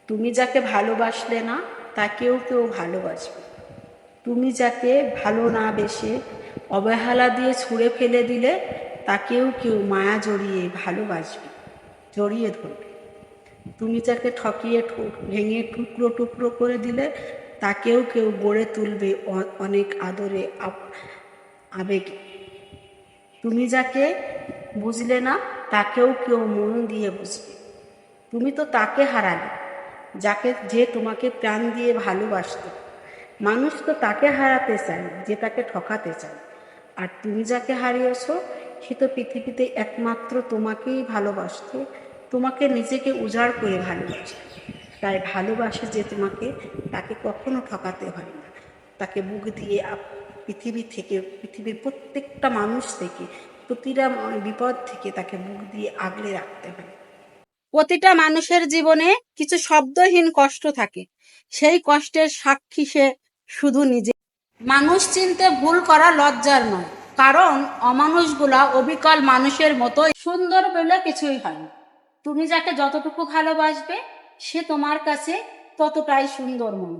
তুমি যাকে ভালোবাসলে না তাকেও কেউ ভালোবাসবে। তুমি যাকে ভালো না বেসে অবহেলা দিয়ে ছুঁড়ে ফেলে দিলে তাকেও কেউ মায়া জড়িয়ে ভালোবাসবে, জড়িয়ে ধরবে। তুমি যাকে ঠকিয়ে ভেঙে টুকরো টুকরো করে দিলে তাকেও কেউ গড়ে তুলবে অনেক আদরে আবেগে। তুমি যাকে বুঝলে না তাকেও কেউ মন দিয়ে বুঝবে। তুমি তো তাকে হারালে যে তোমাকে প্রাণ দিয়ে ভালোবাসত। মানুষ তো তাকে হারাতে চায় যে তাকে ঠকাতে চায়। আর তুমি যাকে হারিয়েছ সে তো পৃথিবীতে একমাত্র তোমাকেই ভালোবাসত, তোমাকে নিজেকে উজাড় করে ভালোবাসত। তাই ভালোবাসে যে তোমাকে, তাকে কখনো ঠকাতে হয় না। তাকে বুক দিয়ে পৃথিবীর প্রত্যেকটা মানুষ থেকে, প্রতিটা বিপদ থেকে তাকে বুক দিয়ে আগলে রাখতে হয়। প্রতিটা মানুষের জীবনে কিছু শব্দহীন কষ্ট থাকে, সেই কষ্টের সাক্ষী সে শুধু নিজে। মানুষ চিনতে ভুল করা লজ্জার নয়, কারণ অমানুষগুলা অবিকল মানুষের মতো সুন্দর বলে কিছুই হয় না। তুমি যাকে যতটুকু ভালোবাসবে সে তোমার কাছে ততটাই সুন্দর মনে।